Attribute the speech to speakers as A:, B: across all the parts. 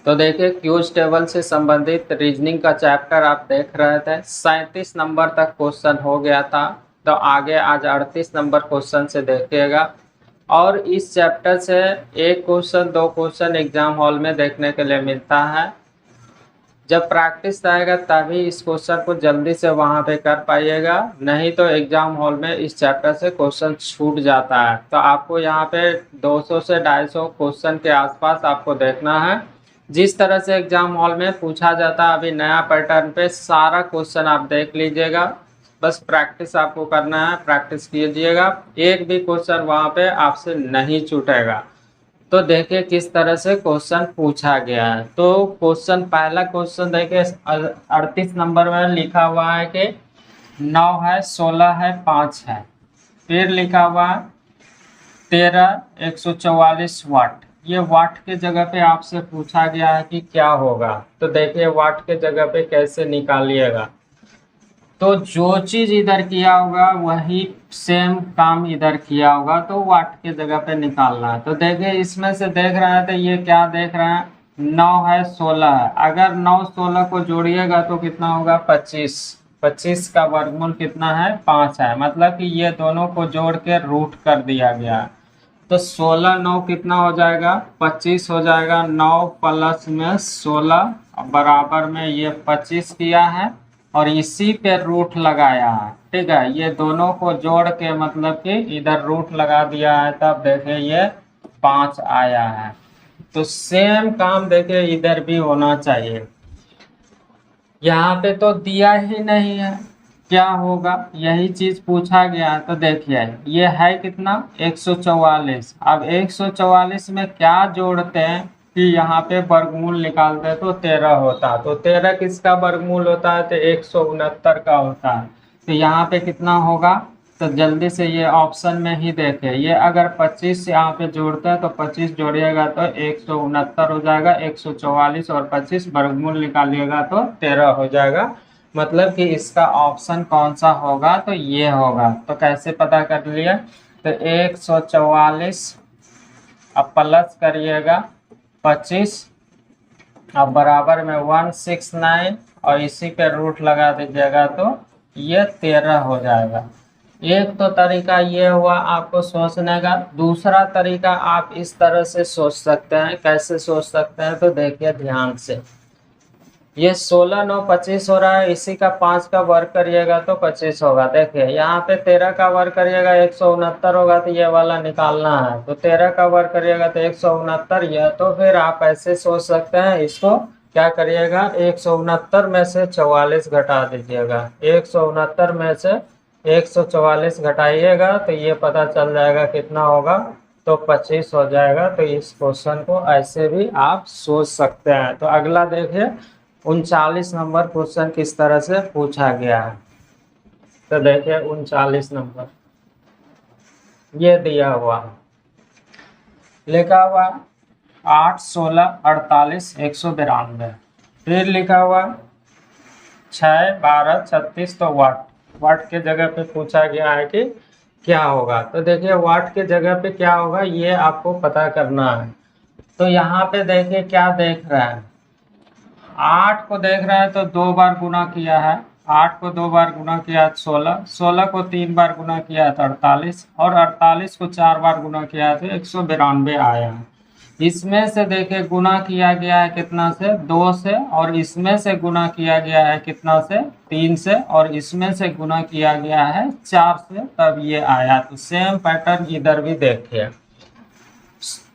A: तो देखिए cues table से संबंधित रीजनिंग का चैप्टर आप देख रहे थे। 37 नंबर तक क्वेश्चन हो गया था, तो आगे आज 38 नंबर क्वेश्चन से देखिएगा। और इस चैप्टर से एक क्वेश्चन दो क्वेश्चन एग्जाम हॉल में देखने के लिए मिलता है। जब प्रैक्टिस रहेगा तभी इस क्वेश्चन को जल्दी से वहां पे कर पाइएगा, नहीं तो एग्जाम हॉल में इस चैप्टर से क्वेश्चन छूट जाता है। तो आपको यहाँ पे 200 से 250 क्वेश्चन के आसपास आपको देखना है। जिस तरह से एग्जाम हॉल में पूछा जाता है अभी नया पैटर्न पे सारा क्वेश्चन आप देख लीजिएगा। बस प्रैक्टिस आपको करना है, प्रैक्टिस कीजिएगा, एक भी क्वेश्चन वहाँ पे आपसे नहीं छूटेगा। तो देखिए किस तरह से क्वेश्चन पूछा गया है। तो क्वेश्चन पहला क्वेश्चन देखिए 38 नंबर में लिखा हुआ है कि 9 है, 16 है, 5 है। फिर लिखा हुआ है 13 144 वाट। ये वाट के जगह पे आपसे पूछा गया है कि क्या होगा। तो देखिए वाट के जगह पे कैसे निकालिएगा। तो जो चीज इधर किया होगा वही सेम काम इधर किया होगा, तो वाट के जगह पे निकालना है। तो देखिए इसमें से देख रहे हैं तो ये क्या देख रहे हैं, 9 है 16 है। अगर 9 16 को जोड़िएगा तो कितना होगा 25। 25 का वर्गमूल कितना है 5 है, मतलब कि ये दोनों को जोड़ के रूट कर दिया गया है। तो 16 9 कितना हो जाएगा 25 हो जाएगा। 9 प्लस में 16 बराबर में ये 25 किया है और इसी पे रूट लगाया है। ठीक है, ये दोनों को जोड़ के मतलब कि इधर रूट लगा दिया है, तब देखिए ये 5 आया है। तो सेम काम देखिए इधर भी होना चाहिए। यहाँ पे तो दिया ही नहीं है, क्या होगा यही चीज पूछा गया है। तो देखिए ये है कितना 144। अब 144 में क्या जोड़ते हैं कि यहाँ पे वर्गमूल निकालते हैं तो 13 होता है। तो 13 किसका वर्गमूल होता है तो 169 का होता है। तो यहाँ पे कितना होगा, तो जल्दी से ये ऑप्शन में ही देखें। ये अगर 25 यहाँ पे जोड़ते हैं तो 25 जोड़िएगा तो 169 हो जाएगा। 144 और 25 वर्गमूल निकालिएगा तो 13 हो जाएगा। मतलब कि इसका ऑप्शन कौन सा होगा, तो ये होगा। तो कैसे पता कर लिया, तो 144 अब प्लस करिएगा 25 अब बराबर में 169 और इसी पे रूट लगा दीजिएगा तो ये 13 हो जाएगा। एक तो तरीका ये हुआ आपको सोचने का। दूसरा तरीका आप इस तरह से सोच सकते हैं। कैसे सोच सकते हैं, तो देखिए ध्यान से। ये 16 9 25 हो रहा है, इसी का 5 का वर्ग करिएगा तो 25 होगा। देखिए यहाँ पे 13 का वर्ग करिएगा 169 होगा, तो ये वाला निकालना है। तो 13 का वर्ग करिएगा तो 169 यह। तो फिर आप ऐसे सोच सकते हैं, इसको क्या करिएगा 169 में से 44 घटा दीजिएगा। 169 में से 144 घटाइएगा तो ये पता चल जाएगा कितना होगा, तो 25 हो जाएगा। तो इस क्वेश्चन को ऐसे भी आप सोच सकते हैं। तो अगला देखिए 39 नंबर क्वेश्चन किस तरह से पूछा गया है। तो देखिए 39 नंबर ये दिया हुआ लिखा हुआ 8 16 48 192। फिर लिखा हुआ 6 12 36। तो वाट के जगह पे पूछा गया है कि क्या होगा। तो देखिए वाट के जगह पे क्या होगा ये आपको पता करना है। तो यहाँ पे देखिए क्या देख रहे हैं, 8 को देख रहे हैं तो 2 बार गुना किया है। 8 को 2 बार गुना किया है 16। 16 को 3 बार गुना किया है तो 48 और 48 को 4 बार गुना किया है तो 192 आया है। इसमें से देखिए गुना किया गया है कितना से 2 से, और इसमें से गुना किया गया है कितना से 3 से, और इसमें से गुना किया गया है 4 से, तब ये आया। तो सेम पैटर्न इधर भी देखिए।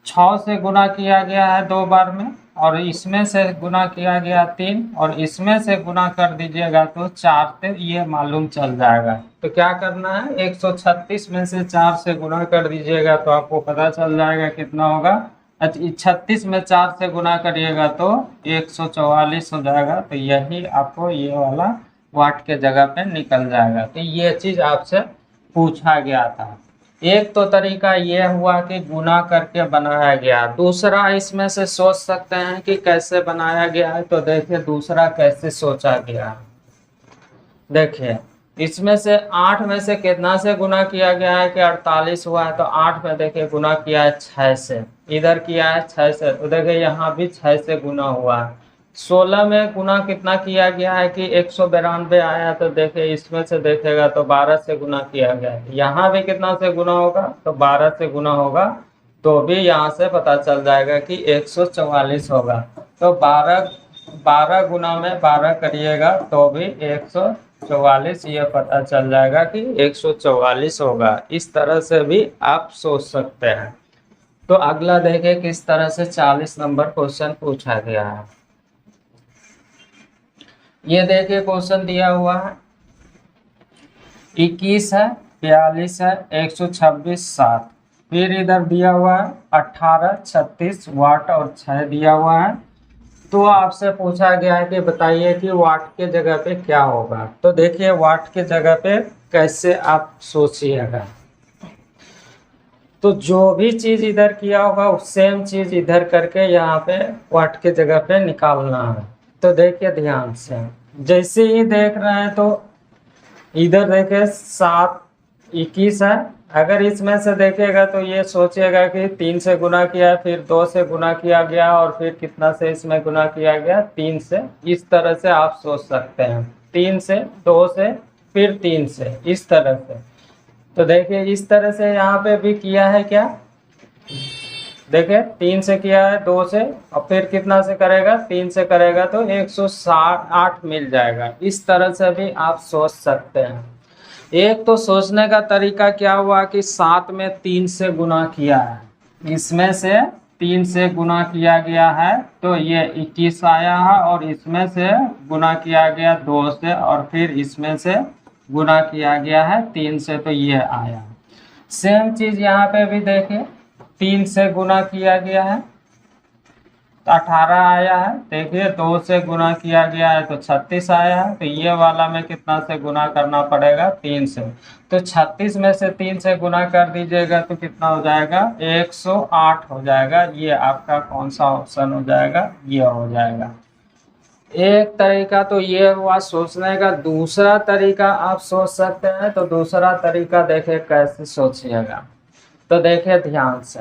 A: 6 से गुना किया गया है 2 बार में, और इसमें से गुना किया गया 3, और इसमें से गुना कर दीजिएगा तो 4 से, ये मालूम चल जाएगा। तो क्या करना है 136 में से 4 से गुना कर दीजिएगा तो आपको पता चल जाएगा कितना होगा। 36 में 4 से गुना करिएगा तो 144 हो जाएगा। तो यही आपको ये वाला वाट के जगह पे निकल जाएगा। तो ये चीज आपसे पूछा गया था। एक तो तरीका ये हुआ कि गुना करके बनाया गया। दूसरा इसमें से सोच सकते हैं कि कैसे बनाया गया है। तो देखिए दूसरा कैसे सोचा गया है। देखिए इसमें से 8 में से कितना से गुना किया गया है कि 48 हुआ है, तो 8 में देखिए गुना किया है 6 से, इधर किया है 6 से, तो देखिए यहाँ भी 6 से गुना हुआ है। 16 में गुना कितना किया गया है कि 192 आया है, तो देखिए इसमें से देखेगा तो 12 से गुना किया गया है। यहाँ भी कितना से गुना होगा, तो 12 से गुना होगा, तो भी यहाँ से पता चल जाएगा कि 144 होगा। तो 12 गुना में 12 करिएगा तो भी 144, ये पता चल जाएगा कि 144 होगा। इस तरह से भी आप सोच सकते हैं। तो अगला देखें किस तरह से 40 नंबर क्वेश्चन पूछा गया है। ये देखिए क्वेश्चन दिया हुआ है, 21 है, 42 है, 126, 7। फिर इधर दिया हुआ है 18, 36 वाट और 6 दिया हुआ है। तो आपसे पूछा गया है कि बताइए कि वाट के जगह पे क्या होगा। तो देखिए वाट के जगह पे कैसे आप सोचिएगा, तो जो भी चीज इधर किया होगा सेम चीज इधर करके यहाँ पे वाट के जगह पे निकालना है। तो देखिए ध्यान से, जैसे ही देख रहे हैं तो इधर देखिए 7, 21 है। अगर इसमें से देखेगा तो ये सोचेगा कि 3 से गुना किया, फिर 2 से गुना किया गया, और फिर कितना से इसमें गुना किया गया, 3 से। इस तरह से आप सोच सकते हैं, 3 से, 2 से, फिर 3 से, इस तरह से। तो देखिए इस तरह से यहाँ पे भी किया है क्या, देखिए 3 से किया है, 2 से, और फिर कितना से करेगा, 3 से करेगा, तो 168 मिल जाएगा। इस तरह से भी आप सोच सकते हैं। एक तो सोचने का तरीका क्या हुआ कि 7 में 3 से गुना किया है, इसमें से 3 से गुना किया गया है, तो ये 21 आया है, और इसमें से गुना किया गया 2 से, और फिर इसमें से गुना किया गया है 3 से, तो ये आया। सेम चीज यहाँ पे भी देखें, 3 से गुना किया गया है तो 18 आया है। देखिए 2 से गुना किया गया है तो 36 आया है। तो ये वाला में कितना से गुना करना पड़ेगा, 3 से। तो 36 में से 3 से गुना कर दीजिएगा तो कितना हो जाएगा, 108 हो जाएगा। ये आपका कौन सा ऑप्शन हो जाएगा, ये हो जाएगा। एक तरीका तो ये हुआ सोचने का। दूसरा तरीका आप सोच सकते हैं, तो दूसरा तरीका देखे कैसे सोचिएगा। तो देखिए ध्यान से,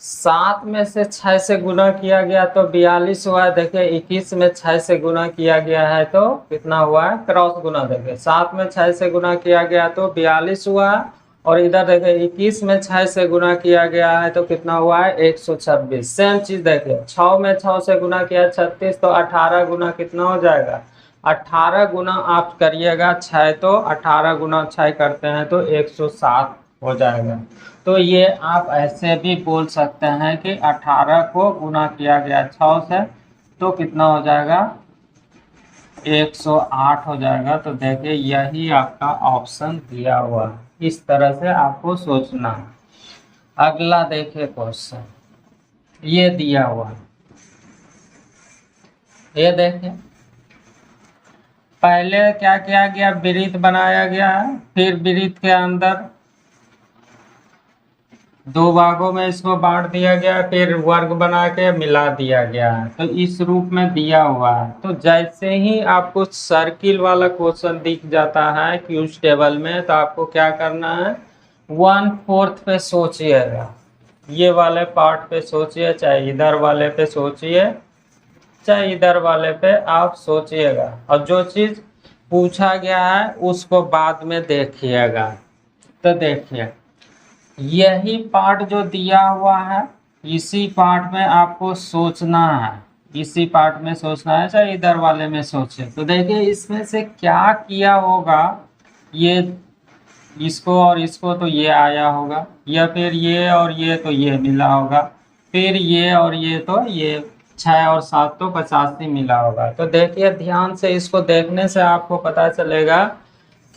A: 7 में से 6 से गुना किया गया तो 42 हुआ है। देखिए 21 में 6 से गुना किया गया है तो कितना हुआ है, क्रॉस गुना। देखिए 7 में 6 से गुना किया गया तो 42 हुआ है, और इधर देखिए 21 में 6 से गुना किया गया है तो कितना हुआ है, 126। सेम चीज देखिए 6 में 6 से गुना किया 36, तो 18 गुना कितना हो जाएगा, 18 गुना आप करिएगा 6, तो 18 गुना 6 करते हैं तो 107 हो जाएगा। तो ये आप ऐसे भी बोल सकते हैं कि 18 को गुना किया गया 6 से तो कितना हो जाएगा, 108 हो जाएगा। तो देखिए यही आपका ऑप्शन दिया हुआ है। इस तरह से आपको सोचना है। अगला देखिए क्वेश्चन, ये दिया हुआ है, ये देखिए पहले क्या किया गया, वृत्त बनाया गया है, फिर वृत्त के अंदर 2 भागों में इसको बांट दिया गया, फिर वर्ग बना के मिला दिया गया है। तो इस रूप में दिया हुआ है। तो जैसे ही आपको सर्किल वाला क्वेश्चन दिख जाता है क्यूज टेबल में, तो आपको क्या करना है, 1/4 पे सोचिएगा। ये वाले पार्ट पे सोचिए, चाहे इधर वाले पे सोचिए, चाहे इधर वाले पे आप सोचिएगा, और जो चीज पूछा गया है उसको बाद में देखिएगा। तो देखिए यही पार्ट जो दिया हुआ है, इसी पार्ट में आपको सोचना है, इसी पार्ट में सोचना है, चाहे इधर वाले में सोचे। तो देखिए इसमें से क्या किया होगा, ये इसको और इसको तो ये आया होगा, या फिर ये और ये तो ये मिला होगा, फिर ये और ये तो ये 6 और 7 तो 85 मिला होगा। तो देखिए ध्यान से, इसको देखने से आपको पता चलेगा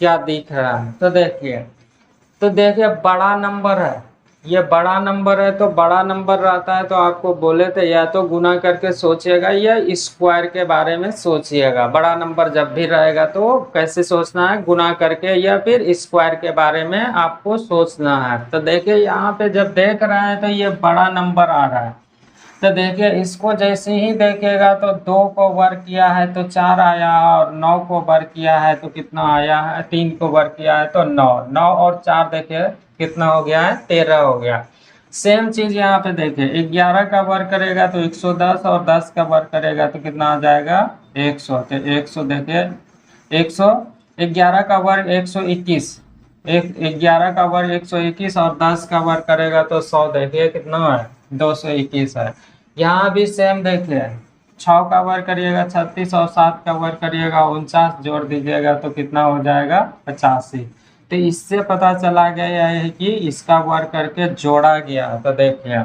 A: क्या दिख रहा है। तो देखिए बड़ा नंबर है, ये बड़ा नंबर है, तो बड़ा नंबर रहता है तो आपको बोले थे या तो गुना करके सोचिएगा या स्क्वायर के बारे में सोचिएगा। बड़ा नंबर जब भी रहेगा तो कैसे सोचना है, गुना करके या फिर स्क्वायर के बारे में आपको सोचना है। तो देखिए यहाँ पे जब देख रहे हैं तो ये बड़ा नंबर आ रहा है, तो देखिए इसको जैसे ही देखेगा तो 2 को वर्ग किया है तो 4 आया, और 9 को वर्ग किया है तो कितना आया है, 3 को वर्ग किया है तो 9, 9 और 4 देखिए कितना हो गया है, 13 हो गया। सेम चीज यहाँ पे देखिए 11 का वर्ग करेगा तो 110, और 10 का वर्ग करेगा तो कितना आ जाएगा, 100। तो 100 देखिए 111 का वर्ग 121, 11 का वर्ग 121, और 10 का वर्ग करेगा तो 100, देखिए कितना है, 221 है। यहाँ भी सेम देखिए 6 का वर्ग करिएगा 36, और 7 का वर्ग करिएगा 49, जोड़ दीजिएगा तो कितना हो जाएगा, 85। तो इससे पता चला गया है कि इसका वर्ग करके जोड़ा गया। तो देखिए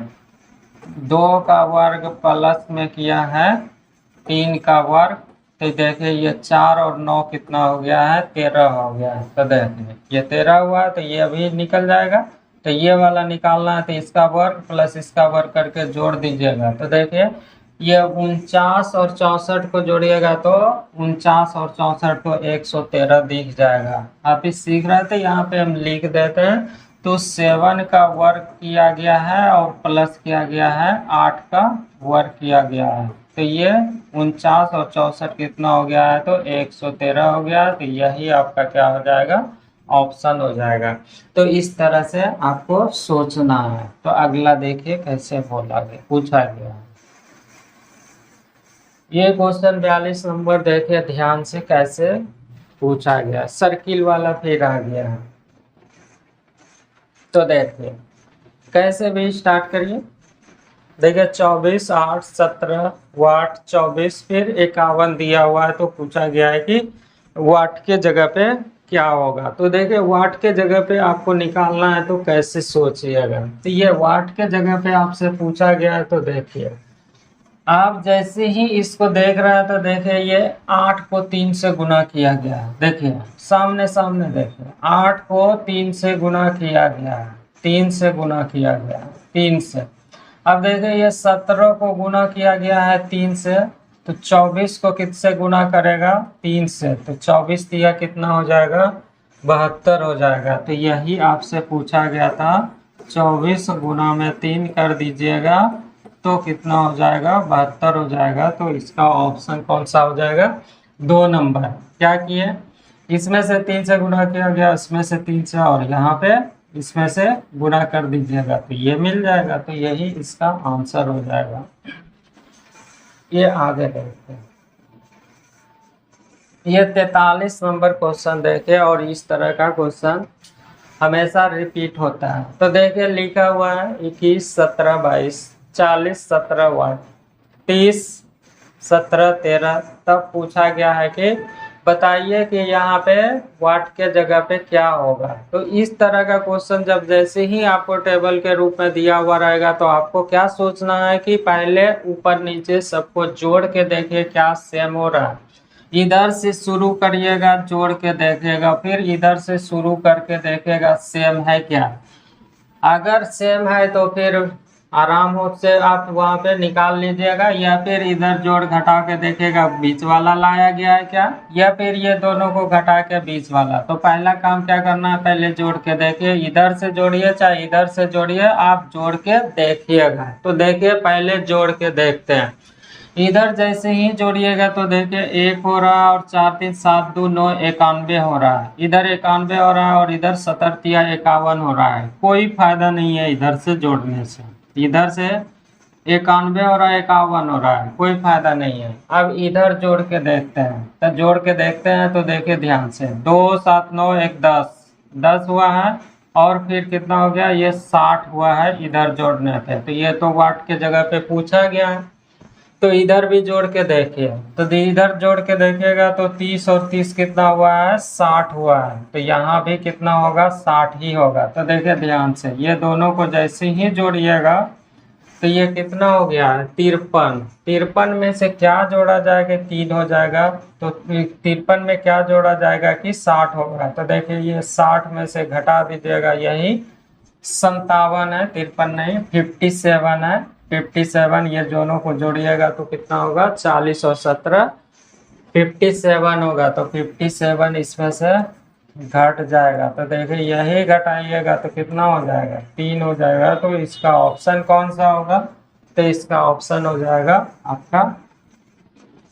A: 2 का वर्ग प्लस में किया है 3 का वर्ग, तो देखिए ये 4 और 9 कितना हो गया है, 13 हो गया है। तो देखिए ये 13 हुआ तो ये अभी निकल जाएगा, तो ये वाला निकालना है तो इसका वर्ग प्लस इसका वर्ग करके जोड़ दीजिएगा। तो देखिए ये 49 और 64 को जोड़िएगा तो 49 और 64 को 113 दिख जाएगा। आप इस सीख रहे थे, यहाँ पे हम लिख देते हैं। तो 7 का वर्ग किया गया है और प्लस किया गया है 8 का वर्ग किया गया है, तो ये 49 और 64 कितना हो गया है, तो 113 हो गया। तो यही आपका क्या हो जाएगा, ऑप्शन हो जाएगा। तो इस तरह से आपको सोचना है। तो अगला देखिए कैसे बोला गया, पूछा गया है। ये क्वेश्चन 42 नंबर देखिए ध्यान से कैसे पूछा गया, सर्किल वाला फिर आ गया है। तो देखिए कैसे भी स्टार्ट करिए। देखिए 24, 8, 17 वाट, 24 फिर 51 दिया हुआ है। तो पूछा गया है कि वाट के जगह पे क्या होगा। तो देखिए वाट के जगह पे आपको निकालना है तो कैसे सोचिएगा। तो ये वाट के जगह पे आपसे पूछा गया है, तो देखिए आप जैसे ही इसको देख रहे हैं तो देखिए ये 8 को 3 से गुना किया गया है। देखिए सामने सामने देखिए 8 को 3 से गुना किया गया है, 3 से गुना किया गया है, 3 से। अब देखिए ये 17 को गुना किया गया है 3 से, तो 24 को किससे गुना करेगा, 3 से। तो 24 दिया कितना हो जाएगा, 72 हो जाएगा। तो यही आपसे पूछा गया था, 24 गुना में 3 कर दीजिएगा तो कितना हो जाएगा, 72 हो जाएगा। तो इसका ऑप्शन कौन सा हो जाएगा, 2 नंबर। क्या किए, इसमें से 3 से गुना किया गया, इसमें से 3 से, और यहाँ पे इसमें से गुना कर दीजिएगा तो ये मिल जाएगा। तो यही इसका आंसर हो जाएगा। ये आगे देखते हैं। ये 43 नंबर क्वेश्चन देखे, और इस तरह का क्वेश्चन हमेशा रिपीट होता है। तो देखिए लिखा हुआ है 21, 17, 22, 40, 17 वाट, 30, 17, 13। तब पूछा गया है कि बताइए कि यहाँ पे वाट के जगह पे क्या होगा। तो इस तरह का क्वेश्चन जब जैसे ही आपको टेबल के रूप में दिया हुआ रहेगा तो आपको क्या सोचना है कि पहले ऊपर नीचे सबको जोड़ के देखिए क्या सेम हो रहा है। इधर से शुरू करिएगा, जोड़ के देखिएगा, फिर इधर से शुरू करके देखिएगा सेम है क्या। अगर सेम है तो फिर आराम से आप वहाँ पे निकाल लीजिएगा, या फिर इधर जोड़ घटा के देखिएगा बीच वाला लाया गया है क्या, या फिर ये दोनों को घटा के बीच वाला। तो पहला काम क्या करना है, पहले जोड़ के देखिए, इधर से जोड़िए चाहे इधर से जोड़िए, आप जोड़ के देखिएगा। तो देखिए पहले जोड़ के देखते हैं। इधर जैसे ही जोड़िएगा तो देखिए 1 हो रहा है, और 4, 3, 7, 2, 9, 91 हो रहा है। इधर 91 हो रहा है, और इधर 70 या 51 हो रहा है। कोई फायदा नहीं है इधर से जोड़ने से। इधर से 91 हो रहा है, 51 हो रहा है, कोई फायदा नहीं है। अब इधर जोड़ के देखते हैं। तो जोड़ के देखते हैं तो देखिए ध्यान से, 2, 7, 9, 1, 10, 10 हुआ है, और फिर कितना हो गया, ये 60 हुआ है इधर जोड़ने पे। तो ये तो वाट के जगह पे पूछा गया है। तो इधर भी जोड़ के देखिए, तो इधर जोड़ के देखिएगा तो 30 और 30 कितना हुआ है, 60 हुआ है। तो यहाँ भी कितना होगा, 60 ही होगा। तो देखिए ध्यान से, ये दोनों को जैसे ही जोड़िएगा तो ये कितना हो गया है, 53। 53 में से क्या जोड़ा जाएगा, 3 हो जाएगा। तो 53 में क्या जोड़ा जाएगा कि 60 होगा। तो देखिए ये 60 में से घटा दीजिएगा, यही 57 है, 53 नहीं 57 है। 57 ये दोनों को जोड़िएगा तो कितना होगा, 40 और 17 57 होगा। तो 57 इसमें से घट जाएगा। तो देखिए यही घटाइएगा तो कितना हो जाएगा, 3 हो जाएगा। तो इसका ऑप्शन कौन सा होगा, तो इसका ऑप्शन हो जाएगा आपका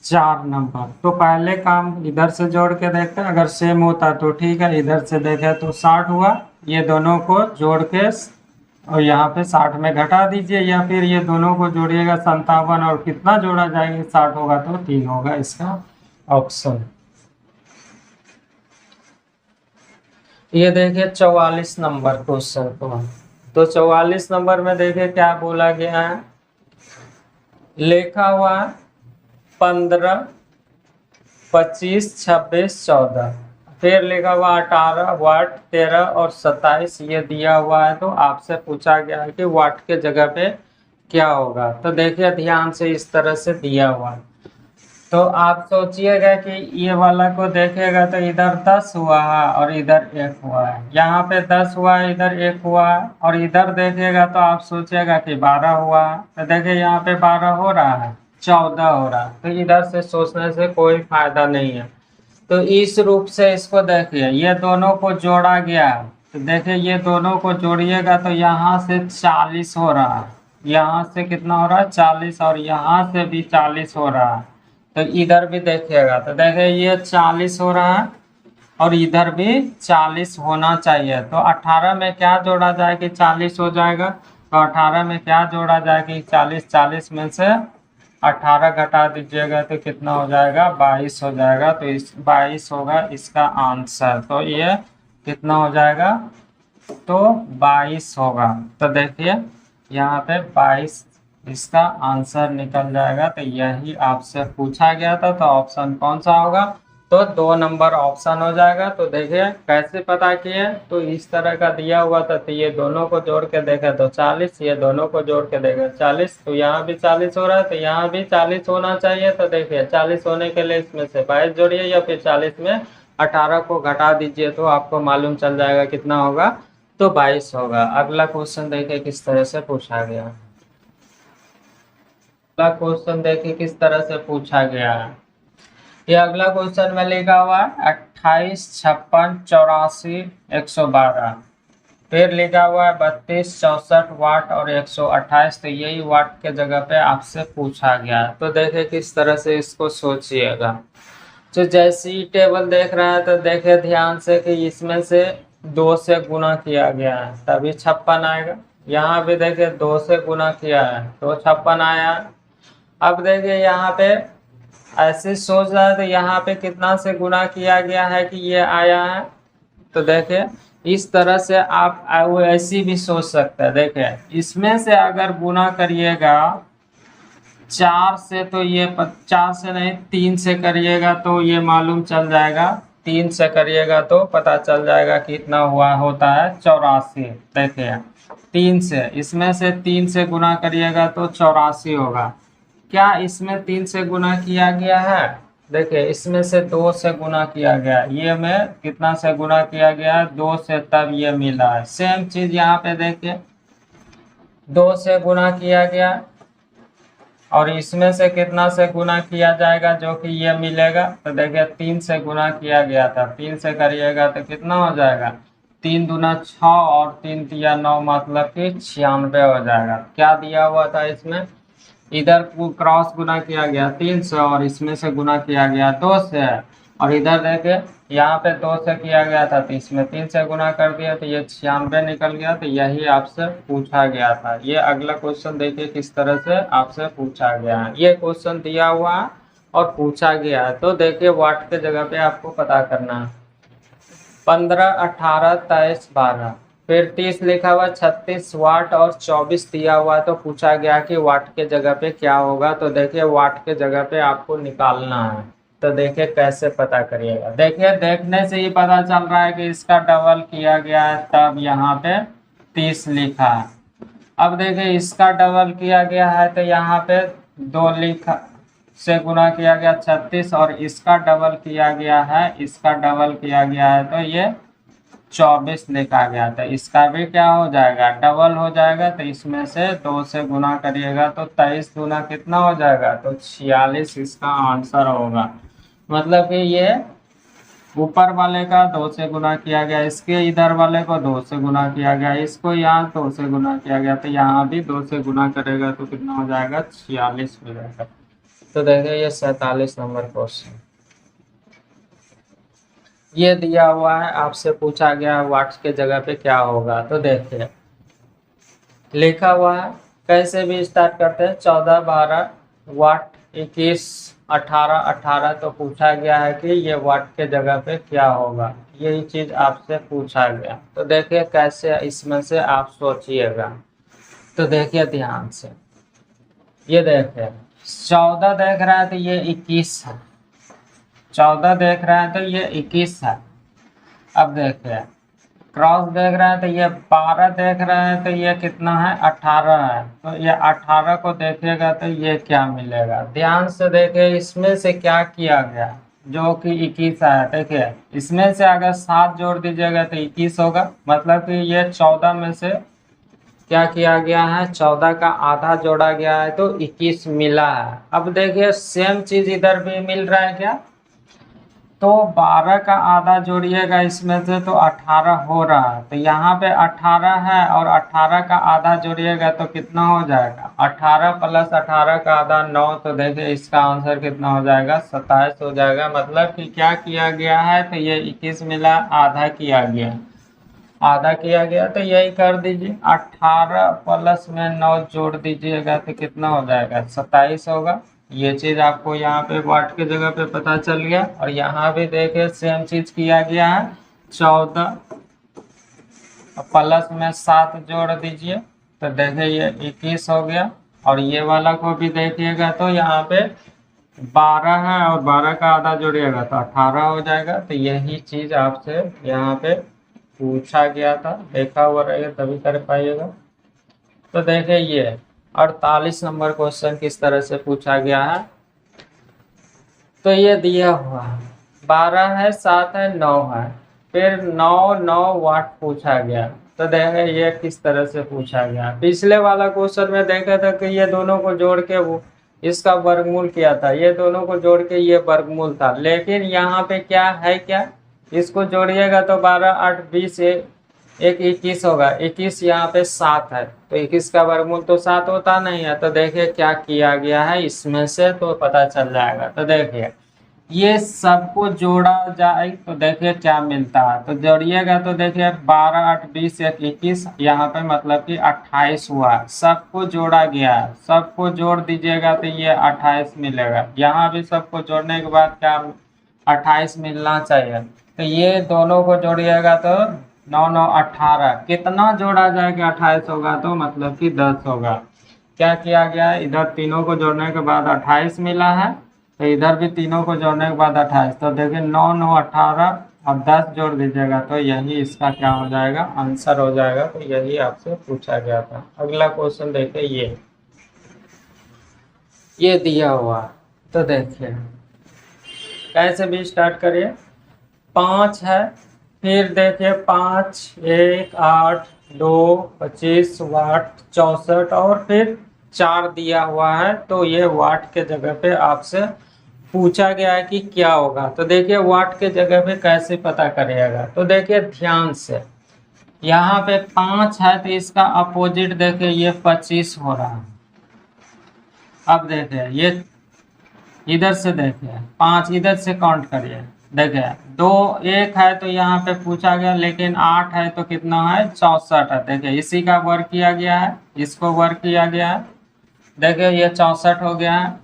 A: 4 नंबर। तो पहले काम इधर से जोड़ के देखते हैं, अगर सेम होता तो ठीक है, इधर से देखें तो 60 हुआ, ये दोनों को जोड़ के और यहाँ पे 60 में घटा दीजिए, या फिर ये दोनों को जोड़िएगा 57 और कितना जोड़ा जाएगा 60 होगा तो 3 होगा इसका ऑप्शन। ये देखिए 44 नंबर क्वेश्चन को, तो 44 नंबर में देखिए क्या बोला गया है, लिखा हुआ 15, 25, 26, 14, फिर लिखा हुआ 18 वाट, 13 और 27 ये दिया हुआ है। तो आपसे पूछा गया है कि वाट के जगह पे क्या होगा। तो देखिए ध्यान से इस तरह से दिया हुआ है, तो आप सोचिएगा कि ये वाला को देखेगा तो इधर 10 हुआ है और इधर 1 हुआ है, यहाँ पे 10 हुआ है, इधर 1 हुआ है, और इधर देखेगा तो आप सोचेगा कि 12 हुआ है। तो देखिए यहाँ पे 12 हो रहा है, 14 हो रहा है, तो इधर से सोचने से कोई फायदा नहीं है। तो इस रूप से इसको देखिए, ये दोनों को जोड़ा गया, तो देखिए ये दोनों को जोड़िएगा तो यहाँ से 40 हो रहा है, यहाँ से कितना हो रहा है 40, और यहाँ से भी 40 हो रहा है। तो इधर भी देखिएगा तो देखिए ये 40 हो रहा है और इधर भी 40 होना चाहिए। तो 18 में क्या जोड़ा जाए कि 40 हो जाएगा, तो 18 में क्या जोड़ा जाए कि 40, 40 में से 18 घटा दीजिएगा तो कितना हो जाएगा 22 हो जाएगा। तो इस 22 होगा इसका आंसर। तो ये कितना हो जाएगा, तो 22 होगा। तो देखिए यहाँ पे 22 इसका आंसर निकल जाएगा। तो यही आपसे पूछा गया था, तो ऑप्शन कौन सा होगा, तो 2 नंबर ऑप्शन हो जाएगा। तो देखिए कैसे पता किए, तो इस तरह का दिया हुआ था, तो ये दोनों को जोड़ के देखे तो 40, ये दोनों को जोड़ के देखे 40, तो यहाँ भी 40 हो रहा है, तो यहाँ भी 40 होना चाहिए। तो देखिए 40 होने के लिए इसमें से 22 जोड़िए या फिर 40 में 18 को घटा दीजिए, तो आपको मालूम चल जाएगा कितना होगा, तो 22 होगा। अगला क्वेश्चन देखिए किस तरह से पूछा गया। अगला क्वेश्चन देखिए किस तरह से पूछा गया है। ये अगला क्वेश्चन में लिखा हुआ है 28, 56, 84, 112, फिर लिखा हुआ है 32, 64 वाट और 128। तो यही वाट के जगह पे आपसे पूछा गया है। तो देखिए किस तरह से इसको सोचिएगा। तो जैसे ही टेबल देख रहा है तो देखिए ध्यान से कि इसमें से 2 से गुना किया गया है तभी 56 आएगा। यहाँ भी देखिए 2 से गुना किया है तो 56 आया। अब देखिए यहाँ पे ऐसे सोच रहा है तो यहाँ पे कितना से गुना किया गया है कि ये आया है। तो देखिए इस तरह से आप ऐसी भी सोच सकते हैं। देखिए इसमें से अगर गुना करिएगा 4 से, तो ये 4 से नहीं 3 से करिएगा तो ये मालूम चल जाएगा, 3 से करिएगा तो पता चल जाएगा कितना हुआ होता है 84। देखिए 3 से, इसमें से 3 से गुना करिएगा तो 84 होगा। क्या इसमें 3 से गुना किया गया है, देखिए इसमें से 2 से गुना किया गया, ये में कितना से गुना किया गया है 2 से, तब ये मिला है। सेम चीज यहाँ पे देखिए 2 से गुना किया गया और इसमें से कितना से गुना किया जाएगा जो कि ये मिलेगा। तो देखिए 3 से गुना किया गया था, 3 से करिएगा तो कितना हो जाएगा 3 दूना 6 और 3 तिया 9, मतलब कि 96 हो जाएगा। क्या दिया हुआ था इसमें, इधर क्रॉस गुना किया गया 3 से और इसमें से गुना किया गया 2 से, और इधर देखे यहाँ पे 2 से किया गया था तो इसमें 3 से गुना कर दिया तो ये 96 निकल गया। तो यही आपसे पूछा गया था। ये अगला क्वेश्चन देखिए किस तरह से आपसे पूछा गया है। ये क्वेश्चन दिया हुआ है और पूछा गया है। तो देखिए वाट के जगह पे आपको पता करना है। 15, 18, 23, 12, फिर 30 लिखा हुआ 36 वाट और 24 दिया हुआ। तो पूछा गया कि वाट के जगह पे क्या होगा। तो देखिए वाट के जगह पे आपको निकालना है। तो देखिए कैसे पता करिएगा। देखिए देखने से ही पता चल रहा है कि इसका डबल किया गया है, तब यहाँ पे 30 लिखा है। अब देखिए इसका डबल किया गया है तो यहाँ पे 2 लिखा से गुना किया गया 36, और इसका डबल किया गया है, इसका डबल किया गया है तो ये 24 लिखा गया था। इसका भी क्या हो जाएगा, डबल हो जाएगा। तो इसमें से 2 से गुना करिएगा तो 23 दूना कितना हो जाएगा, तो 46 इसका आंसर होगा। मतलब कि ये ऊपर वाले का 2 से गुना किया गया, इसके इधर वाले को 2 से गुना किया गया, इसको यहाँ 2 से गुना किया गया, तो यहाँ भी 2 से गुना करेगा तो कितना हो जाएगा 46 हो जाएगा। तो देखिए ये 47 नंबर क्वेश्चन ये दिया हुआ है, आपसे पूछा गया वाट्स के जगह पे क्या होगा। तो देखिए लिखा हुआ है, कैसे भी स्टार्ट करते हैं 14 12 वाट 21 18 18, तो पूछा गया है कि ये वाट के जगह पे क्या होगा, यही चीज आपसे पूछा गया। तो देखिए कैसे इसमें से आप सोचिएगा। तो देखिए ध्यान से, ये देखिए 14 देख रहा है तो ये 21 है, 14 देख रहा है तो ये 21 है। अब देखिए क्रॉस देख रहा है तो ये 12 देख रहा है तो ये कितना है 18 है, तो ये 18 को देखेगा तो ये क्या मिलेगा। ध्यान से देखिए इसमें से क्या किया गया, जो कि 21 आया। देखिए इसमें से अगर 7 जोड़ दीजिएगा तो 21 होगा, मतलब कि ये 14 में से क्या किया गया है 14 का आधा जोड़ा गया है तो 21 मिला है। अब देखिए सेम चीज इधर भी मिल रहा है क्या, तो 12 का आधा जोड़िएगा इसमें से तो 18 हो रहा है, तो यहाँ पे 18 है और 18 का आधा जोड़िएगा तो कितना हो जाएगा 18 प्लस 18 का आधा 9, तो देखिए इसका आंसर कितना हो जाएगा 27 हो जाएगा। मतलब कि क्या किया गया है, तो ये 21 मिला, आधा किया गया, आधा किया गया तो यही कर दीजिए, 18 प्लस में 9 जोड़ दीजिएगा तो कितना हो जाएगा 27 होगा। ये चीज आपको यहाँ पे वाट के जगह पे पता चल गया। और यहाँ भी देखिए सेम चीज किया गया है, 14 प्लस में 7 जोड़ दीजिए तो देखिए ये 21 हो गया। और ये वाला को भी देखिएगा तो यहाँ पे 12 है और 12 का आधा जोड़िएगा तो 18 हो जाएगा। तो यही चीज आपसे यहाँ पे पूछा गया था, देखा हुआ रहेगा तभी कर पाइएगा। तो देखिए ये 48 नंबर क्वेश्चन किस तरह से पूछा गया है। तो ये दिया हुआ है 12 है 7 है 9 है, फिर 9 वाट पूछा गया। तो देखिए ये किस तरह से पूछा गया। पिछले वाला क्वेश्चन में देखा था कि ये दोनों को जोड़ के वो इसका वर्गमूल किया था, ये दोनों को जोड़ के ये वर्गमूल था। लेकिन यहाँ पे क्या है, क्या इसको जोड़िएगा तो 12 8 20 एक 21 होगा, 21 यहाँ पे 7 है तो 21 का वर्गमूल तो 7 होता नहीं है। तो देखिए क्या किया गया है इसमें से तो पता चल जाएगा। तो देखिए ये सबको जोड़ा जाए तो देखिए क्या मिलता है, तो जोड़िएगा तो देखिए 12 8 20 एक 21, यहाँ पे मतलब कि 28 हुआ, सबको जोड़ा गया है, सबको जोड़ दीजिएगा तो ये 28 मिलेगा। यहाँ भी सबको जोड़ने के बाद क्या 28 मिलना चाहिए। तो ये दोनों को जोड़िएगा तो 9 9 18, कितना जोड़ा जाएगा 28 होगा तो मतलब कि 10 होगा। क्या किया गया है, इधर तीनों को जोड़ने के बाद 28 मिला है, तो इधर भी तीनों को जोड़ने के बाद 28, तो देखिए 9 9 18 और 10 जोड़ दीजिएगा तो यही इसका क्या हो जाएगा आंसर हो जाएगा। तो यही आपसे पूछा गया था। अगला क्वेश्चन देखिए ये दिया हुआ, तो देखिए कैसे भी स्टार्ट करिए। 5 है, फिर देखिए 5 1 8 2 25 वाट 64 और फिर 4 दिया हुआ है। तो ये वाट के जगह पे आपसे पूछा गया है कि क्या होगा। तो देखिए वाट के जगह पे कैसे पता करिएगा। तो देखिए ध्यान से, यहाँ पे 5 है तो इसका अपोजिट देखिए ये 25 हो रहा है। अब देखिए ये इधर से देखिए 5 इधर से काउंट करिए, देखिए 2 1 है तो यहाँ पे पूछा गया, लेकिन 8 है तो कितना है 64 है। देखिए इसी का वर्क किया गया है, इसको वर्क किया गया है, देखिए ये 64 हो गया है।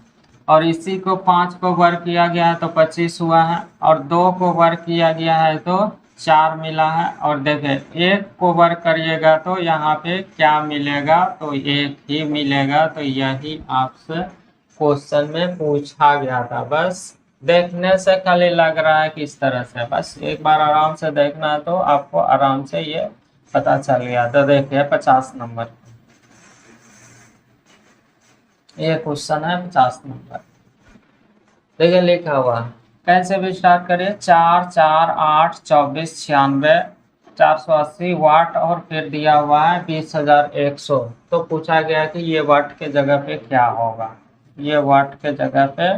A: और इसी को 5 को वर्क किया गया है तो 25 हुआ है, और 2 को वर्क किया गया है तो 4 मिला है। और देखिए 1 को वर्क करिएगा तो यहाँ पे क्या मिलेगा, तो 1 ही मिलेगा। तो यही आपसे क्वेश्चन में पूछा गया था। बस देखने से खाली लग रहा है किस तरह से, बस एक बार आराम से देखना है तो आपको आराम से ये पता चल गया। तो देखिए 50 नंबर ये क्वेश्चन है 50 नंबर। देखिए लिखा हुआ कैसे भी स्टार्ट करिए, 4 4 8 24 96 480 वाट और फिर दिया हुआ है 20,100। तो पूछा गया कि ये वाट के जगह पे क्या होगा, ये वाट के जगह पे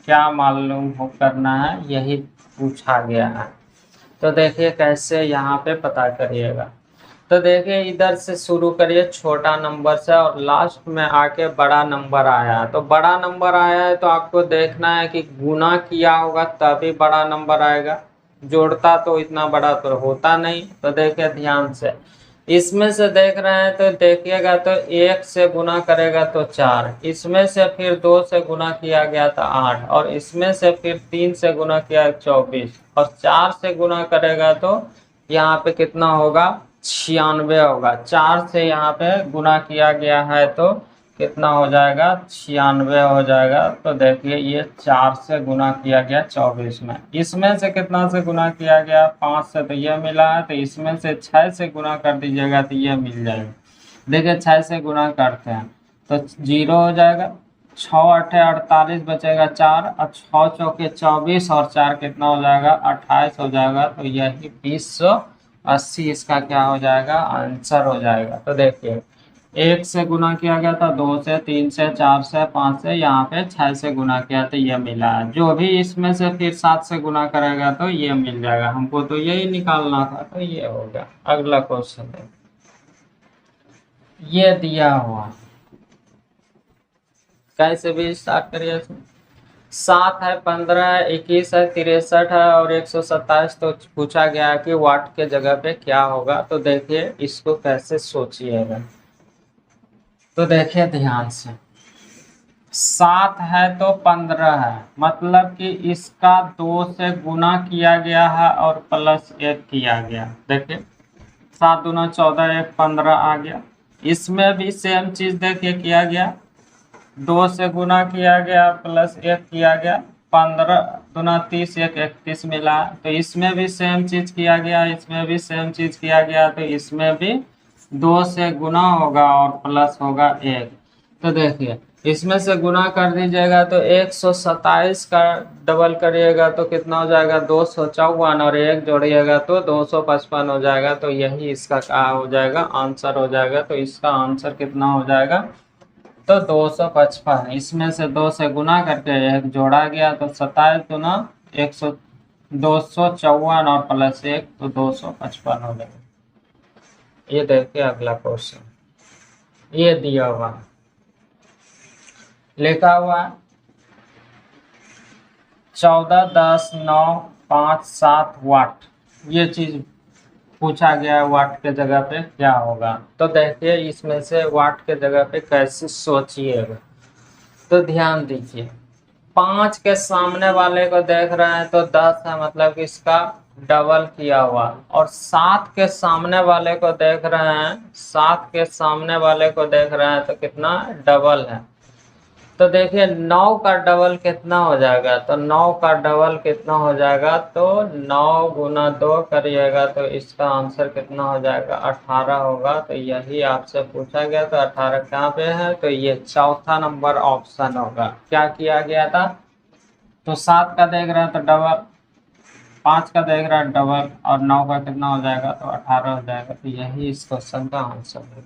A: क्या मालूम हो करना है, यही पूछा गया है। तो देखिए कैसे यहाँ पे पता करिएगा। तो देखिए इधर से शुरू करिए छोटा नंबर से और लास्ट में आके बड़ा नंबर आया है। तो बड़ा नंबर आया है तो आपको देखना है कि गुना किया होगा तभी बड़ा नंबर आएगा, जोड़ता तो इतना बड़ा तो होता नहीं। तो देखिए ध्यान से, इसमें से देख रहे हैं तो देखिएगा तो 1 से गुना करेगा तो 4, इसमें से फिर 2 से गुना किया गया था 8, और इसमें से फिर 3 से गुना किया 24, और 4 से गुना करेगा तो यहाँ पे कितना होगा 96 होगा। 4 से यहाँ पे गुना किया गया है तो कितना हो जाएगा 96 हो जाएगा। तो देखिए ये 4 से गुना किया गया 24 में, इसमें से कितना से गुना किया गया 5 से, तो ये मिला है। तो इसमें से 6 से गुना कर दीजिएगा तो ये मिल जाएगा। देखिए 6 से गुना करते हैं तो 0 हो जाएगा, 6 8 48 बचेगा 4, और 6 चौके 24 और 4 कितना हो जाएगा 28 हो जाएगा। तो यही 2080 इसका क्या हो जाएगा आंसर हो जाएगा। तो देखिए 1 से गुना किया गया था, 2 से, 3 से, 4 से, 5 से, यहाँ पे 6 से गुना किया तो ये मिला है। जो भी इसमें से फिर 7 से गुना करेगा तो ये मिल जाएगा। हमको तो यही निकालना था तो ये हो गया। अगला क्वेश्चन है, ये दिया हुआ कैसे भी स्टार्ट करिए। 7 है, 15 है, 21 है, 63 है और 127। तो पूछा गया कि वाट के जगह पे क्या होगा। तो देखिए इसको कैसे सोचिएगा। तो देखिए ध्यान से, 7 है तो 15 है, मतलब कि इसका 2 से गुना किया गया है और प्लस 1 किया गया। देखिए 7 दूना 14, 1 15 आ गया। इसमें भी सेम चीज देखिए किया गया, 2 से गुना किया गया प्लस 1 किया गया, 15 दूना 30, 1 31 मिला। तो इसमें भी सेम चीज किया गया, इसमें भी सेम चीज किया गया। तो इसमें भी 2 से गुना होगा और प्लस होगा 1। तो देखिए इसमें से गुना कर दीजिएगा तो 127 का डबल करिएगा तो कितना हो जाएगा 254, और 1 जोड़िएगा तो 255 हो जाएगा। तो यही इसका क्या हो जाएगा आंसर हो जाएगा। तो इसका आंसर कितना हो जाएगा तो 255। इसमें से 2 से गुना करके 1 जोड़ा गया तो 27 गुना 254 और प्लस 1 तो 255 हो जाएगा। ये देखिए अगला क्वेश्चन, ये दिया हुआ लिखा हुआ 14 10 9 5 7 वाट, ये चीज पूछा गया है वाट के जगह पे क्या होगा। तो देखिए इसमें से वाट के जगह पे कैसे सोचिएगा। तो ध्यान दीजिए, 5 के सामने वाले को देख रहे हैं तो 10 है, मतलब कि इसका डबल किया हुआ, और 7 के सामने वाले को देख रहे हैं, 7 के सामने वाले को देख रहे हैं तो कितना डबल है। तो देखिए 9 का डबल कितना हो जाएगा, तो 9 का डबल कितना हो जाएगा तो 9 गुना 2 करिएगा तो इसका आंसर कितना हो जाएगा 18 होगा। तो यही आपसे पूछा गया। तो 18 कहाँ पे है, तो ये चौथा नंबर ऑप्शन होगा। क्या किया गया था, तो 7 का देख रहे हैं तो डबल, 5 का देख रहा है डबल, और 9 का कितना हो जाएगा तो 18 हो जाएगा। तो यही इस क्वेश्चन का आंसर है।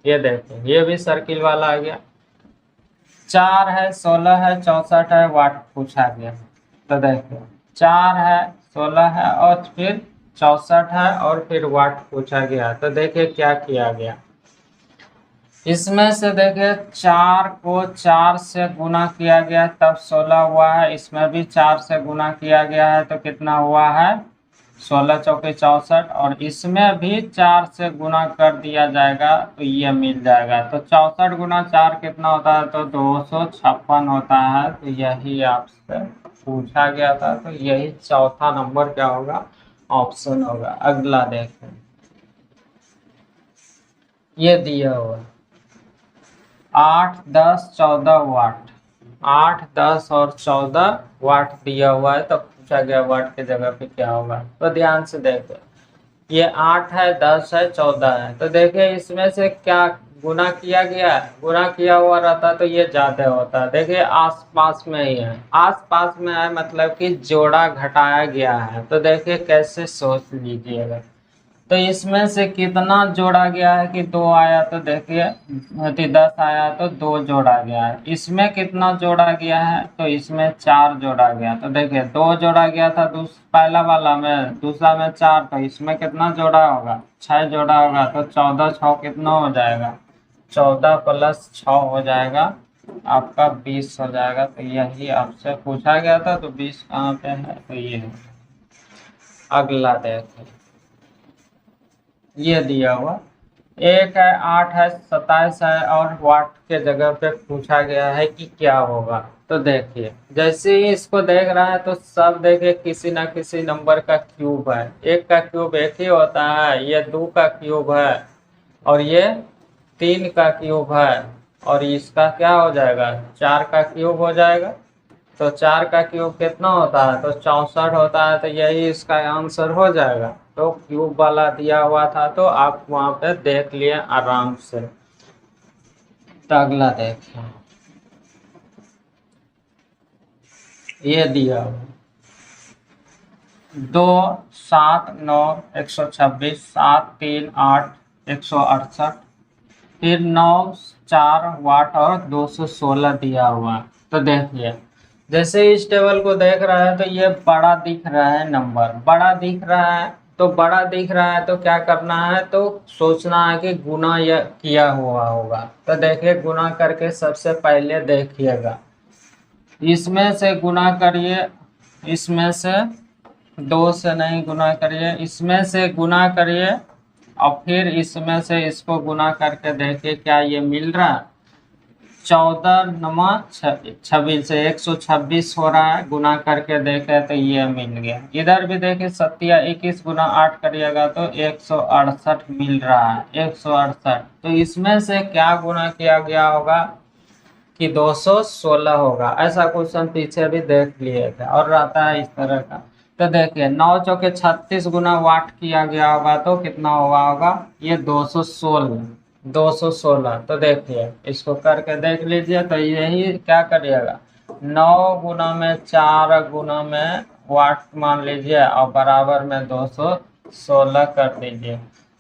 A: ये देखिए ये भी सर्किल वाला आ गया, 4 है, 16 है, 64 है, वाट पूछा गया। तो देखिए 4 है, 16 है और फिर 64 है और फिर वाट पूछा गया। तो देखिए क्या किया गया, इसमें से देखिए 4 को 4 से गुना किया गया तब 16 हुआ है, इसमें भी 4 से गुना किया गया है तो कितना हुआ है 16 चौके 64, और इसमें भी 4 से गुना कर दिया जाएगा तो ये मिल जाएगा। तो 64 गुना 4 कितना होता है तो 256 होता है। तो यही आपसे पूछा गया था। तो यही चौथा नंबर क्या होगा ऑप्शन होगा। अगला देखें, ये दिया हुआ 8 10 14 वाट, 8 10 और 14 वाट दिया हुआ है। तो पूछा गया वाट के जगह पे क्या होगा। तो ध्यान से देखो, ये 8 है, 10 है, 14 है। तो देखिए इसमें से क्या गुना किया गया है, गुना किया हुआ रहता तो ये ज्यादा होता है। देखिए आसपास में ही है, आसपास में है मतलब कि जोड़ा घटाया गया है। तो देखिए कैसे सोच लीजिएगा। तो इसमें से कितना जोड़ा गया है कि 2 आया, तो देखिए 10 आया तो 2 जोड़ा गया है। इसमें कितना जोड़ा गया है, तो इसमें 4 जोड़ा गया। तो देखिए 2 जोड़ा गया था पहला वाला में, दूसरा में 4, तो इसमें कितना जोड़ा होगा, 6 जोड़ा होगा। तो 14 6 कितना हो जाएगा, 14 प्लस 6 हो जाएगा आपका 20 हो जाएगा। तो यही आपसे पूछा गया था। तो 20 कहाँ पे है, तो ये है। अगला देखिए, ये दिया हुआ 1 है, 8 है, 27 है और वाट के जगह पे पूछा गया है कि क्या होगा। तो देखिए जैसे ही इसको देख रहा है तो सब देखिए किसी ना किसी नंबर का क्यूब है। 1 का क्यूब 1 ही होता है, ये 2 का क्यूब है और ये 3 का क्यूब है और इसका क्या हो जाएगा, 4 का क्यूब हो जाएगा। तो 4 का क्यूब कितना होता है, तो 64 होता है। तो यही इसका आंसर हो जाएगा। तो क्यूब वाला दिया हुआ था तो आप वहां पे देख लिए आराम से। तो अगला देखिए, ये दिया हुआ 2 7 9 126 7 3 8 168, फिर 9 4 वाट और 216 दिया हुआ। तो देखिए जैसे इस टेबल को देख रहा है तो ये बड़ा दिख रहा है, नंबर बड़ा दिख रहा है। तो बड़ा दिख रहा है तो क्या करना है, तो सोचना है कि गुना या किया हुआ होगा। तो देखिए गुना करके सबसे पहले देखिएगा, इसमें से गुना करिए, इसमें से 2 से नहीं गुना करिए, इसमें से गुना करिए और फिर इसमें से इसको गुना करके देखिए क्या ये मिल रहा है। 14 नमा 26 से 126 हो रहा है, गुना करके देखे तो ये मिल गया। इधर भी देखिए 21 गुना 8 करिएगा तो 168 मिल रहा है, 168। तो इसमें से क्या गुना किया गया होगा कि 216 होगा। ऐसा क्वेश्चन पीछे भी देख लिए थे और रहता है इस तरह का। तो देखिए 9 चौके 36 गुना वाट किया गया होगा तो कितना हुआ होगा, ये 216। तो देखिए इसको करके देख लीजिए। तो यही क्या करिएगा, 9 गुना में 4 गुना में वाट मान लीजिए और बराबर में 216 कर दीजिए।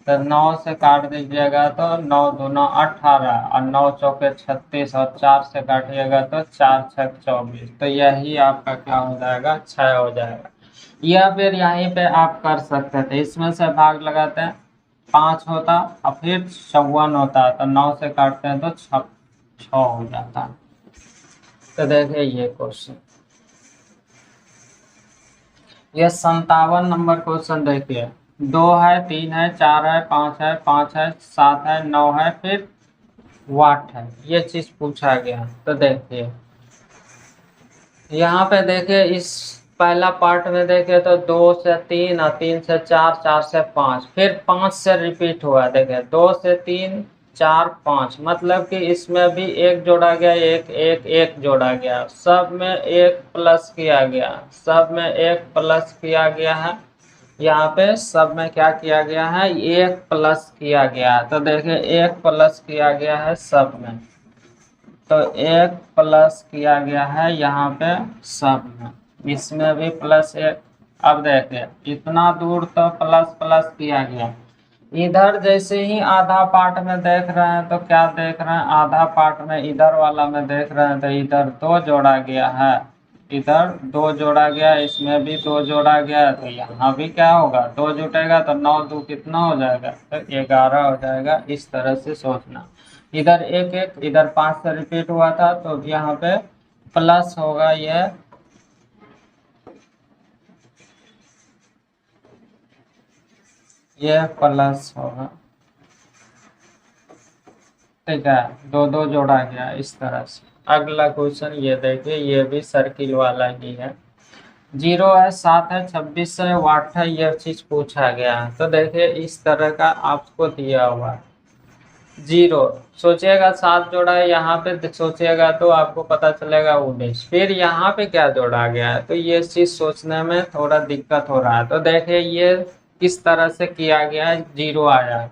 A: तो 9 से काट दीजिएगा तो 9 दूना 18 और 9 चौके 36 और 4 से काटिएगा तो 4 छक 24। तो यही आपका क्या हो जाएगा, 6 हो जाएगा। या फिर यहीं पे आप कर सकते थे, इसमें से भाग लगाते हैं 5 होता और फिर 54 होता है। तो 9 से काटते हैं तो 6 हो जाता। तो देखिए ये क्वेश्चन, ये 57 नंबर क्वेश्चन देखिए, 2 है, 3 है, 4 है, 5 है, 5 है, 7 है, 9 है, फिर वाट है, ये चीज पूछा गया। तो देखिए यहाँ पे देखिए इस पहला पार्ट में देखे तो 2 से 3 और 3 से 4, 4 से 5, फिर 5 से रिपीट हुआ। देखिए 2 से 3 4 5, मतलब कि इसमें भी 1 जोड़ा गया, 1 1 1 जोड़ा गया, सब में 1 प्लस किया गया, सब में 1 प्लस किया गया है। यहाँ पे सब में क्या किया गया है, 1 प्लस किया गया है। तो देखिए 1 प्लस किया गया है सब में, तो 1 प्लस किया गया है यहाँ पे सब में, इसमें भी प्लस 1। अब देखिए इतना दूर तो प्लस प्लस किया गया। इधर जैसे ही आधा पार्ट में देख रहे हैं तो क्या देख रहे हैं, आधा पार्ट में इधर वाला में देख रहे हैं तो इधर 2 जोड़ा गया है, इधर 2 जोड़ा गया, इसमें भी 2 जोड़ा गया। तो यहाँ भी क्या होगा, 2 जुटेगा तो 9 2 कितना हो जाएगा, तो 11 हो जाएगा। इस तरह से सोचना। इधर 1 1, इधर 5 से रिपीट हुआ था तो यहाँ पे प्लस होगा, ये प्लस होगा, ठीक है। 2 2 जोड़ा गया इस तरह से। अगला क्वेश्चन ये देखिए, ये भी सर्किल वाला ही है। 0 है, 7 है, 26 है, वाट है, यह चीज पूछा गया है। तो देखिए इस तरह का आपको दिया हुआ है। 0 सोचिएगा, 7 जोड़ा है, यहाँ पे सोचिएगा तो आपको पता चलेगा 19। फिर यहाँ पे क्या जोड़ा गया है, तो ये चीज सोचने में थोड़ा दिक्कत हो रहा है। तो देखिए ये किस तरह से किया गया है, 0 आया है।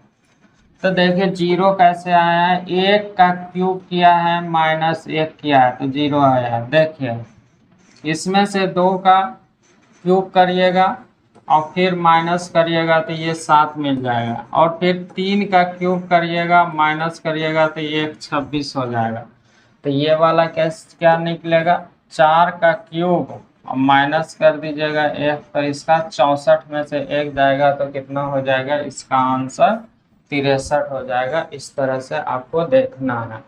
A: तो देखिए 0 कैसे आया है, 1 का क्यूब किया है माइनस 1 किया है तो 0 आया है। देखिए इसमें से 2 का क्यूब करिएगा और फिर माइनस करिएगा तो ये 7 मिल जाएगा, और फिर 3 का क्यूब करिएगा माइनस करिएगा तो ये 26 हो जाएगा। तो ये वाला क्या निकलेगा, 4 का क्यूब और माइनस कर दीजिएगा 1, तो इसका 64 में से 1 जाएगा तो कितना हो जाएगा, इसका आंसर 63 हो जाएगा। इस तरह से आपको देखना है।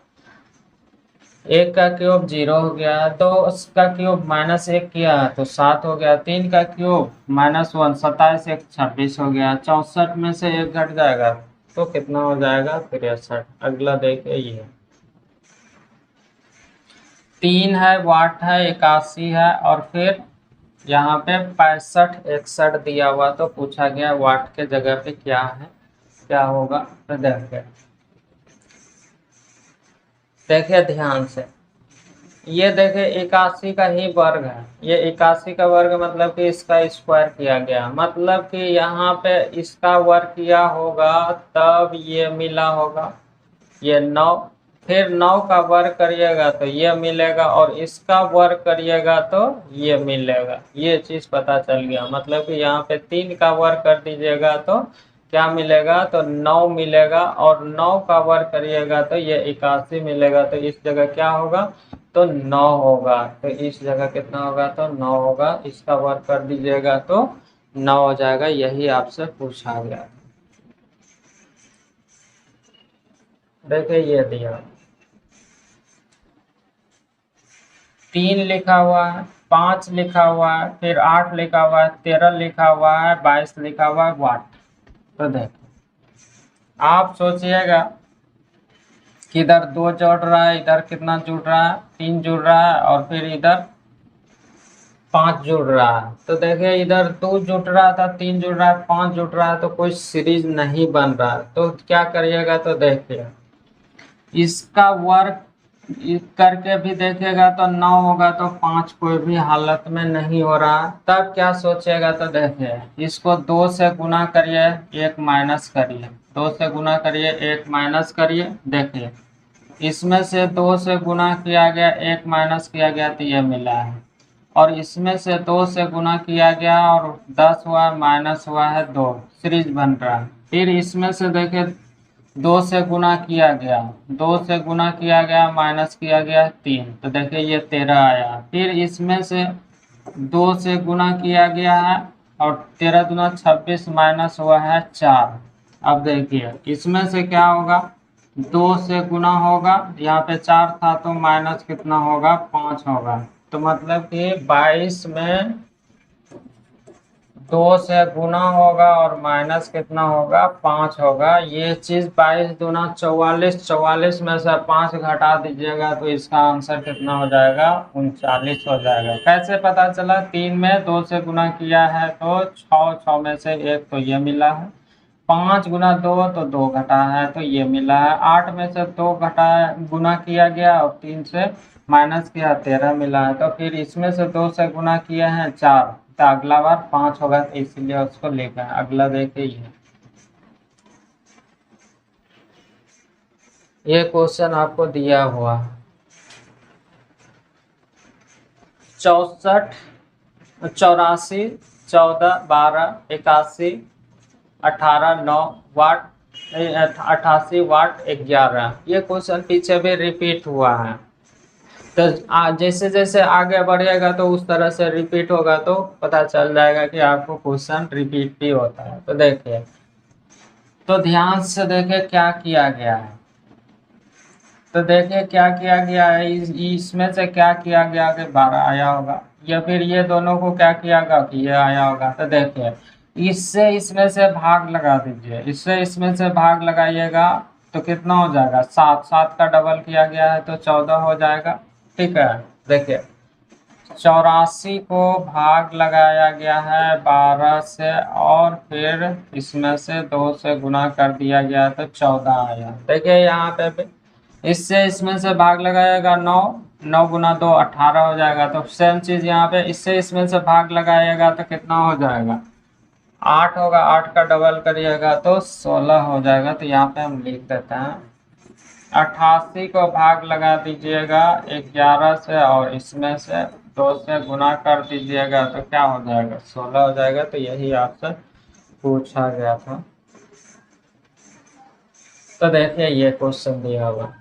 A: 1 का क्यूब 0 हो गया, 2 का क्यूब माइनस 1 किया तो 7 हो गया, 3 का क्यूब -1 27, 1 26 हो गया, 64 में से 1 घट जाएगा तो कितना हो जाएगा, 63। अगला देखिए, ये 3 है, वाट है, 81 है, और फिर यहाँ पे 65 61 दिया हुआ, तो पूछा गया वाट के जगह पे क्या है, क्या होगा। तो देखिए ध्यान से, ये देखिए 81 का ही वर्ग है, ये 81 का वर्ग मतलब कि इसका स्क्वायर किया गया, मतलब कि यहाँ पे इसका वर्ग किया होगा तब ये मिला होगा, ये 9, फिर 9 का वर्ग करिएगा तो ये मिलेगा, और इसका वर्ग करिएगा तो ये मिलेगा। ये चीज पता चल गया, मतलब कि यहाँ पे 3 का वर्ग कर दीजिएगा तो क्या मिलेगा, तो 9 मिलेगा, और 9 का वर्ग करिएगा तो ये 81 मिलेगा। तो इस जगह क्या होगा, तो 9 होगा। तो इस जगह कितना होगा, तो 9 होगा। इसका वर्ग कर दीजिएगा तो 9 हो जाएगा। यही आपसे पूछा गया। देखिए ये दिया 3 लिखा हुआ है, 5 लिखा हुआ है, फिर 8 लिखा हुआ है, 13 लिखा हुआ है, 22 लिखा हुआ है, वाट। तो देखिए आप सोचिएगा कि इधर 2 जोड़ रहा है, इधर कितना जुड़ रहा है, 3 जुड़ रहा है, और फिर इधर 5 जुड़ रहा है। तो देखिए इधर 2 जुड़ रहा था, 3 जुड़ रहा है, 5 जुड़ रहा है, तो कोई सीरीज नहीं बन रहा है। तो क्या करिएगा, तो देखिए इसका वर्ग करके भी देखेगा तो 9 होगा, तो 5 कोई भी हालत में नहीं हो रहा। तब क्या सोचेगा, तो देखिए इसको 2 से गुना करिए, 1 माइनस करिए, 2 से गुना करिए, 1 माइनस करिए। देखिए इसमें से 2 से गुना किया गया, 1 माइनस किया गया, तो ये मिला है, और इसमें से 2 से गुना किया गया और 10 हुआ, माइनस हुआ है 2, सीरीज बन रहा है। फिर इसमें से देखिए 2 से गुना किया गया, 2 से गुना किया गया, माइनस किया गया 3, तो देखिए ये 13 आया। फिर इसमें से 2 से गुना किया गया है, और 13 दूना 26, माइनस हुआ है 4। अब देखिए इसमें से क्या होगा, 2 से गुना होगा, यहाँ पे 4 था तो माइनस कितना होगा, 5 होगा। तो मतलब कि 22 में 2 से गुना होगा और माइनस कितना होगा, 5 होगा। ये चीज 22 दूना 44, 44 में से 5 घटा दीजिएगा तो इसका आंसर कितना हो जाएगा, 39 हो जाएगा। कैसे पता चला, 3 में 2 से गुना किया है तो 6, 6 में से 1 तो ये मिला है, 5 गुना 2 तो 2 घटा है तो ये मिला है, 8 में से 2 घटा गुना किया गया और 3 से माइनस किया, 13 मिला है। तो फिर इसमें से 2 से गुना किए हैं 4, तो अगला बार 5 होगा, तो इसीलिए उसको लिखा है। अगला देखिए, ये क्वेश्चन आपको दिया हुआ 64, 84, 14, 12, 81, 18, 9 वाट, 88 वाट 11। ये क्वेश्चन पीछे भी रिपीट हुआ है। तो जैसे जैसे आगे बढ़ेगा तो उस तरह से रिपीट होगा, तो पता चल जाएगा कि आपको क्वेश्चन रिपीट भी होता है। तो देखिए, तो ध्यान से देखिए क्या किया गया है। तो देखिए क्या किया गया है, इसमें से क्या किया गया कि 12 आया होगा, या फिर ये दोनों को क्या किया गया कि ये आया होगा। तो देखिए इससे इसमें से भाग लगा दीजिए, इससे इसमें से भाग लगाइएगा तो कितना हो जाएगा, 7, 7 का डबल किया गया है तो 14 हो जाएगा। ठीक है, देखिए 84 को भाग लगाया गया है 12 से, और फिर इसमें से 2 से गुना कर दिया गया तो 14 आया। देखिए यहाँ पे इससे इसमें से भाग लगाएगा 9, 9 गुना 2 18 हो जाएगा। तो सेम चीज यहाँ पे इससे इसमें से भाग लगाएगा तो कितना हो जाएगा, 8 होगा, 8 का डबल करिएगा तो 16 हो जाएगा। तो यहाँ पे हम लिख देते हैं 88 को भाग लगा दीजिएगा 11 से और इसमें से 2 से गुना कर दीजिएगा तो क्या हो जाएगा 16 हो जाएगा। तो यही आपसे पूछा गया था। तो देखिए ये क्वेश्चन दिया हुआ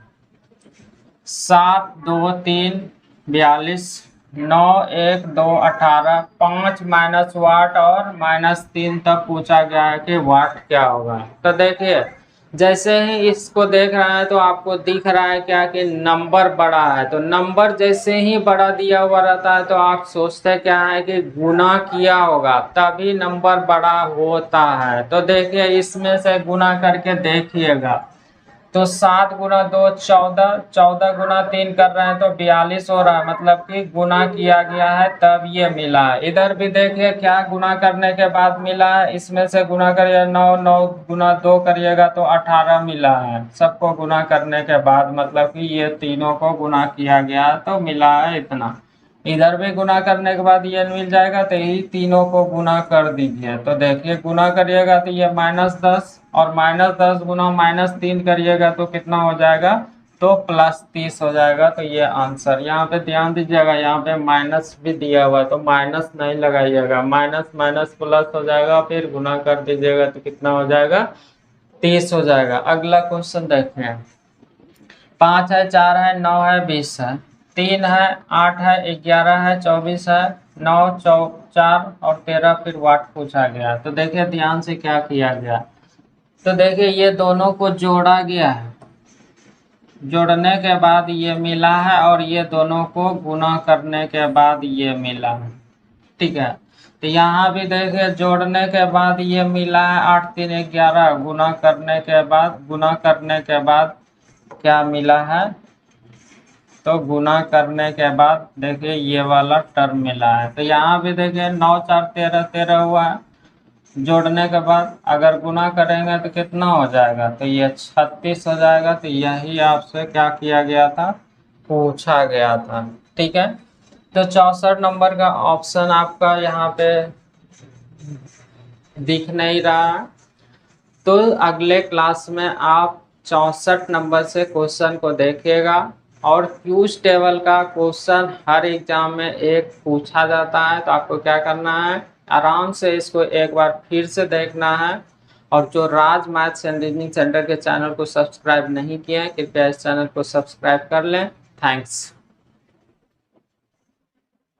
A: 7 2 3 42 9 1 2 18 5 माइनस वाट और -3 तक पूछा गया है कि वाट क्या होगा। तो देखिए जैसे ही इसको देख रहा है तो आपको दिख रहा है क्या कि नंबर बड़ा है। तो नंबर जैसे ही बड़ा दिया हुआ रहता है तो आप सोचते क्या है कि गुना किया होगा तभी नंबर बड़ा होता है। तो देखिए इसमें से गुना करके देखिएगा तो 7 गुना 2 14, 14 गुना 3 कर रहे हैं तो 42 हो रहा है, मतलब कि गुना किया गया है तब ये मिला है। इधर भी देखिए क्या गुना करने के बाद मिला है, इसमें से गुना करिए 9, 9 गुना 2 करिएगा तो 18 मिला है। सबको गुना करने के बाद मतलब कि ये तीनों को गुना किया गया तो मिला है इतना। इधर भी गुना करने के बाद ये मिल जाएगा तो यही तीनों को गुना कर दीजिए। तो देखिए गुना करिएगा तो ये -10 और -10 गुना -3 करिएगा तो कितना हो जाएगा तो +30 हो जाएगा। तो ये आंसर यहाँ पे ध्यान दीजिएगा, यहाँ पे माइनस भी दिया हुआ है तो माइनस नहीं लगाइएगा, माइनस माइनस प्लस हो जाएगा, फिर गुना कर दीजिएगा तो कितना हो जाएगा 30 हो जाएगा। अगला क्वेश्चन देखते हैं 5 है 4 है 9 है 20 है 3 है 8 है 11 है 24 है 9 4 और 13 फिर वाट पूछा गया। तो देखिए ध्यान से क्या किया गया। तो देखिए ये दोनों को जोड़ा गया है, जोड़ने के बाद ये मिला है और ये दोनों को गुना करने के बाद ये मिला है। ठीक है तो यहाँ भी देखिए जोड़ने के बाद ये मिला है 8 3 11 गुना करने के बाद क्या मिला है तो गुना करने के बाद देखिए ये वाला टर्म मिला है। तो यहाँ भी देखिए 9 4 13 13 हुआ है, जोड़ने के बाद अगर गुना करेंगे तो कितना हो जाएगा तो ये 36 हो जाएगा। तो यही आपसे क्या किया गया था पूछा गया था। ठीक है तो 64 नंबर का ऑप्शन आपका यहाँ पे दिख नहीं रहा है। तो अगले क्लास में आप 64 नंबर से क्वेश्चन को देखिएगा और क्यूज टेबल का क्वेश्चन हर एग्जाम में एक पूछा जाता है। तो आपको क्या करना है आराम से इसको एक बार फिर से देखना है और जो राज मैथ्स एंड रीजनिंग सेंटर के चैनल को सब्सक्राइब नहीं किए हैं कृपया इस चैनल को सब्सक्राइब कर लें। थैंक्स।